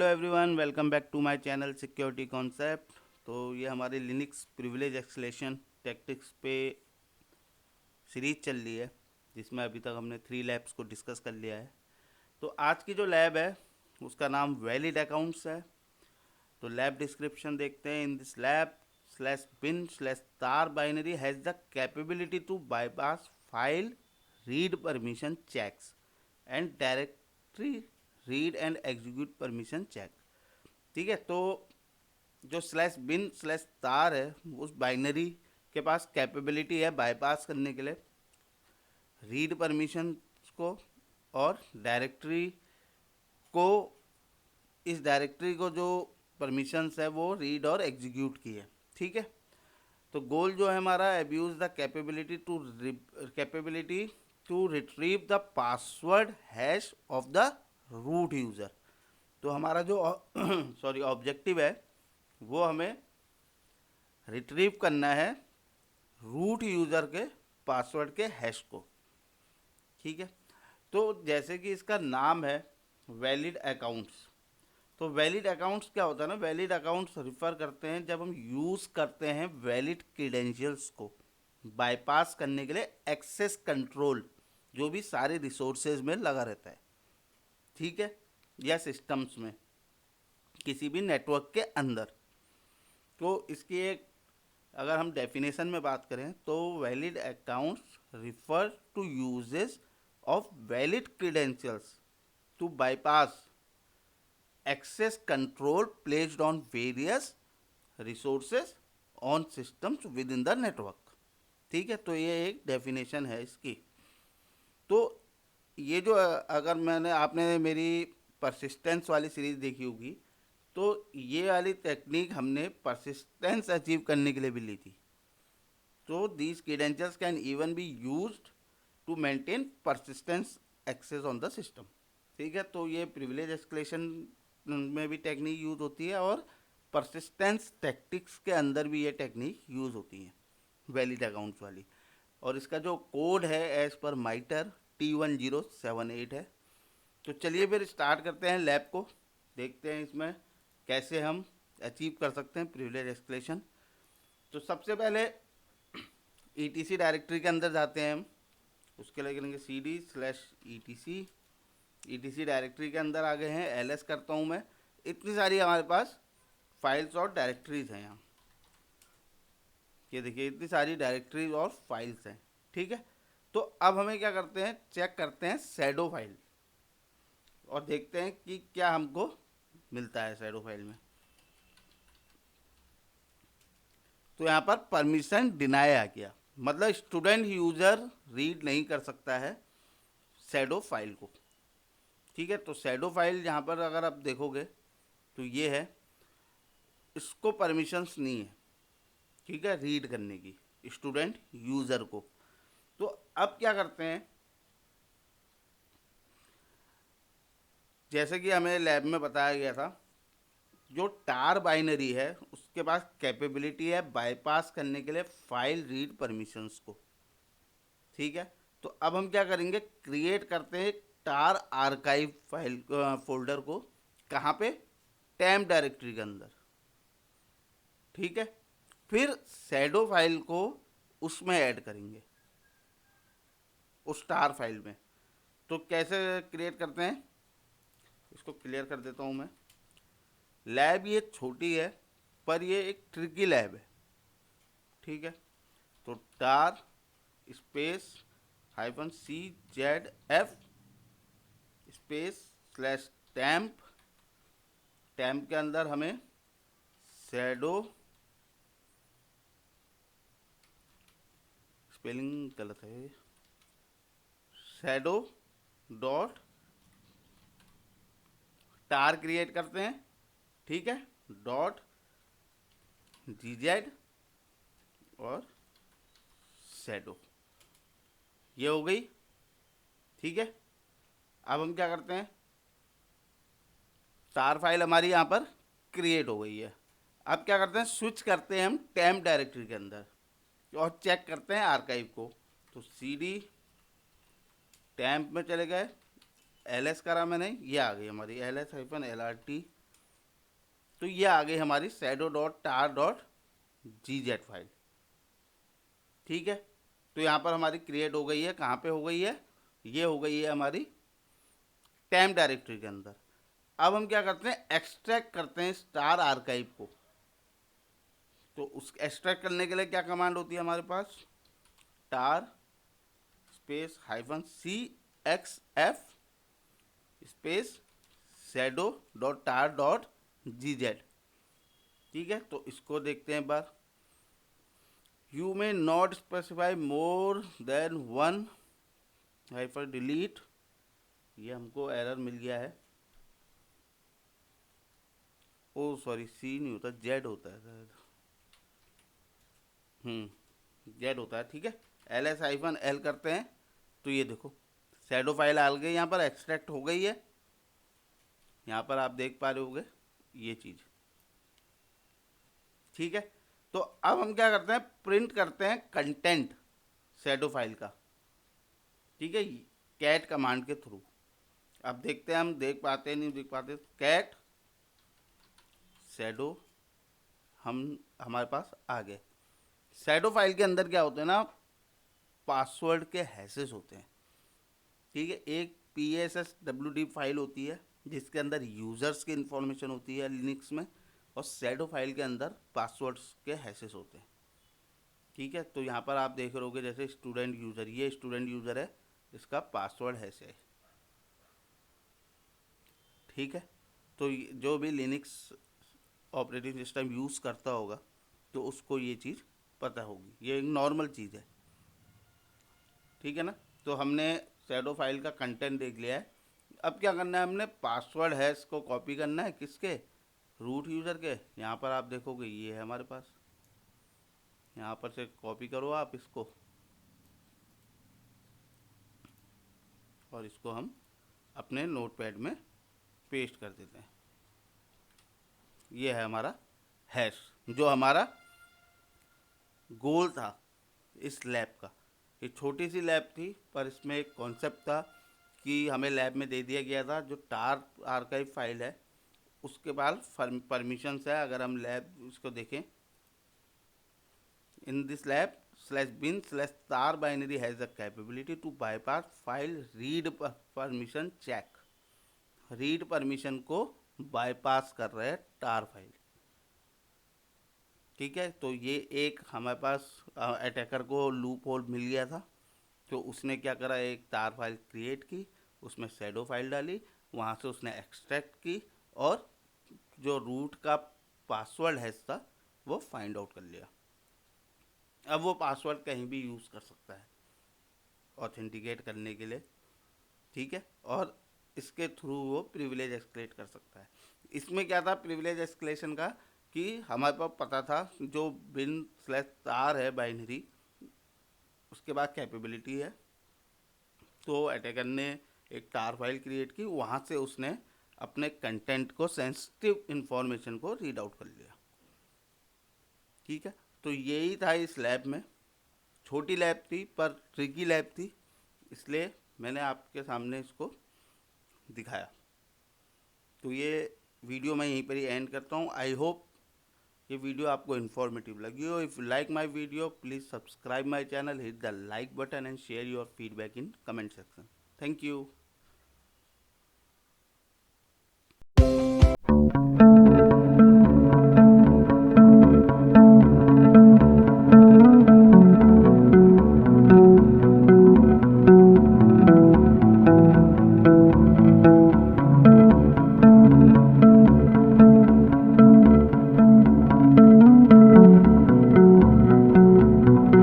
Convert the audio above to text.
Everyone, welcome back to my channel security concept. तो ये हमारी लिनक्स प्रिविलेज एक्सलेशन टैक्टिक्स पे सीरीज चल रही है, जिसमें अभी तक हमने 3 लैब्स को डिस्कस कर लिया है। तो आज की जो लैब है उसका नाम वैलिड अकाउंट्स है। तो लैब डिस्क्रिप्शन देखते हैं। In this lab slash bin slash tar binary has the capability to bypass file read permission checks and directory read and execute permission check. ठीक है। तो जो स्लैश बिन स्लैश तार है उस बाइनरी के पास कैपेबिलिटी है बाईपास करने के लिए रीड परमिशन को और डायरेक्टरी को, इस डायरेक्टरी को जो परमिशंस है वो रीड और एग्जीक्यूट की है। ठीक है। तो गोल जो है हमारा abuse the capability to retrieve the password hash of the root user. तो हमारा जो सॉरी ऑब्जेक्टिव है वो हमें रिट्रीव करना है रूट यूज़र के पासवर्ड के हैश को। ठीक है। तो जैसे कि इसका नाम है वैलिड अकाउंट्स। तो वैलिड अकाउंट्स क्या होता है ना, वैलिड अकाउंट्स रिफ़र करते हैं जब हम यूज़ करते हैं वैलिड क्रीडेंशियल्स को बाईपास करने के लिए एक्सेस कंट्रोल जो भी सारे रिसोर्सेज में लगा रहता है। ठीक है। या सिस्टम्स में किसी भी नेटवर्क के अंदर। तो इसकी एक अगर हम डेफिनेशन में बात करें तो valid accounts refer to usages of valid credentials to bypass access control placed on various resources on systems within the network. ठीक है। तो ये एक डेफिनेशन है इसकी। तो ये जो अगर मैंने आपने मेरी परसिस्टेंस वाली सीरीज देखी होगी तो ये वाली टेक्निक हमने परसिस्टेंस अचीव करने के लिए भी ली थी। तो these credentials can even be used to maintain persistence access on the system. ठीक है। तो ये प्रिविलेज एस्केलेशन में भी टेक्निक यूज होती है और परसिस्टेंस टैक्टिक्स के अंदर भी ये टेक्निक यूज होती है वैलिड अकाउंट्स वाली। और इसका जो कोड है एज पर माइटर T1078 है। तो चलिए फिर स्टार्ट करते हैं लैब को, देखते हैं इसमें कैसे हम अचीव कर सकते हैं प्रिविलेज एस्केलेशन। तो सबसे पहले ETC डायरेक्टरी के अंदर जाते हैं हम। उसके लिए करेंगे CD/ETC। ETC डायरेक्टरी के अंदर आ गए हैं। LS करता हूँ मैं। इतनी सारी हमारे पास फाइल्स और डायरेक्टरीज हैं यहाँ। ये देखिए इतनी सारी डायरेक्टरीज और फाइल्स हैं। ठीक है। तो अब हमें क्या करते हैं, चेक करते हैं शैडो फाइल और देखते हैं कि क्या हमको मिलता है शैडो फाइल में। तो यहाँ पर परमिशन डिनाई आ गया, मतलब स्टूडेंट यूज़र रीड नहीं कर सकता है शैडो फाइल को। ठीक है। तो शैडो फाइल यहाँ पर अगर आप देखोगे तो ये है, इसको परमिशंस नहीं है। ठीक है, रीड करने की स्टूडेंट यूज़र को। तो अब क्या करते हैं, जैसे कि हमें लैब में बताया गया था जो टार बाइनरी है उसके पास कैपेबिलिटी है बाईपास करने के लिए फाइल रीड परमिशंस को। ठीक है। तो अब हम क्या करेंगे, क्रिएट करते हैं टार आर्काइव फाइल फोल्डर को। कहाँ पे, टेम्प डायरेक्टरी के अंदर। ठीक है। फिर शैडो फाइल को उसमें ऐड करेंगे, उस टार फाइल में। तो कैसे क्रिएट करते हैं, इसको क्लियर कर देता हूँ मैं। लैब ये छोटी है पर ये एक ट्रिकी लैब है। ठीक है। तो tar space -CZF space slash temp. Temp के अंदर हमें शैडो, स्पेलिंग गलत है, शैडो डॉट टार क्रिएट करते हैं। ठीक है। डॉट GZ और शैडो, ये हो गई। ठीक है। अब हम क्या करते हैं, टार फाइल हमारी यहाँ पर क्रिएट हो गई है। अब क्या करते हैं, स्विच करते हैं हम टेम्प डायरेक्टरी के अंदर और चेक करते हैं आर्काइव को। तो CD टेम्प में चले गए, LS करा मैंने, ये आ गई हमारी LS-LRT तो ये आ गई हमारी shadow.tar.gz फाइल। ठीक है, तो यहाँ पर हमारी क्रिएट हो गई है। कहाँ पे हो गई है? ये हो गई है हमारी टेम्प डायरेक्टरी के अंदर। अब हम क्या करते हैं, एक्सट्रैक्ट करते हैं स्टार आर्काइव को। तो उस एक्सट्रैक्ट करने के लिए क्या कमांड होती है हमारे पास? Tar space -CXF space shadow.tar.gz। ठीक है, तो इसको देखते हैं एक बार। You may not specify more than one hyphen delete. ये हमको एरर मिल गया है। ओ सॉरी, सी नहीं होता, जेड होता है शायद। जेड होता है। ठीक है, LS-L करते हैं तो ये देखो शैडो फाइल आ गई, यहाँ पर एक्सट्रैक्ट हो गई है। यहाँ पर आप देख पा रहे होगे ये चीज़। ठीक है, तो अब हम क्या करते हैं, प्रिंट करते हैं कंटेंट शैडो फाइल का। ठीक है, कैट कमांड के थ्रू। अब देखते हैं हम देख पाते हैं नहीं देख पाते। कैट शैडो हमारे पास आ गए। शैडो फाइल के अंदर क्या होते हैं ना, पासवर्ड के हैशेस होते हैं। ठीक है, एक PSSWD फाइल होती है जिसके अंदर यूज़र्स की इंफॉर्मेशन होती है लिनक्स में, और शैडो फाइल के अंदर पासवर्ड्स के हैशेस होते हैं। ठीक है, तो यहाँ पर आप देख रहे होगे जैसे स्टूडेंट यूज़र, ये स्टूडेंट यूज़र है, इसका पासवर्ड हैश है। ठीक है, तो जो भी लिनक्स ऑपरेटिंग सिस्टम यूज़ करता होगा तो उसको ये चीज़ पता होगी, ये एक नॉर्मल चीज़ है। ठीक है ना, तो हमने शैडो फाइल का कंटेंट देख लिया है। अब क्या करना है, हमने पासवर्ड हैश को कॉपी करना है। किसके? रूट यूज़र के। यहाँ पर आप देखोगे ये है हमारे पास, यहाँ पर से कॉपी करो आप इसको, और इसको हम अपने नोटपैड में पेस्ट कर देते हैं। ये है हमारा हैश, जो हमारा गोल था इस लैब का। ये छोटी सी लैब थी, पर इसमें एक कॉन्सेप्ट था कि हमें लैब में दे दिया गया था जो टार आर्काइव फाइल है, उसके बाद परमिशंस है। अगर हम लैब इसको देखें, in this lab /bin/tar binary has the capability to bypass file read permission check. Read permission को बाईपास कर रहे हैं टार फाइल। ठीक है, तो ये एक हमारे पास अटैकर को लूप होल मिल गया था। तो उसने क्या करा, एक तार फाइल क्रिएट की, उसमें शैडो फाइल डाली, वहाँ से उसने एक्सट्रैक्ट की, और जो रूट का पासवर्ड हैश था वो फाइंड आउट कर लिया। अब वो पासवर्ड कहीं भी यूज़ कर सकता है ऑथेंटिकेट करने के लिए। ठीक है, और इसके थ्रू वो प्रिविलेज एस्केलेट कर सकता है। इसमें क्या था प्रिविलेज एस्केलेशन का, कि हमारे पास पता था जो bin/tar है बाइनरी, उसके बाद कैपेबिलिटी है। तो अटैकर ने एक टार फाइल क्रिएट की, वहाँ से उसने अपने कंटेंट को, सेंसिटिव इंफॉर्मेशन को रीड आउट कर लिया। ठीक है, तो यही था इस लैब में। छोटी लैब थी पर ट्रिकी लैब थी, इसलिए मैंने आपके सामने इसको दिखाया। तो ये वीडियो मैं यहीं पर ही एंड करता हूँ। आई होप ये वीडियो आपको इन्फॉर्मेटिव लगी हो। If you like my video, please subscribe my channel, hit the like button and share your feedback in comment section. Thank you.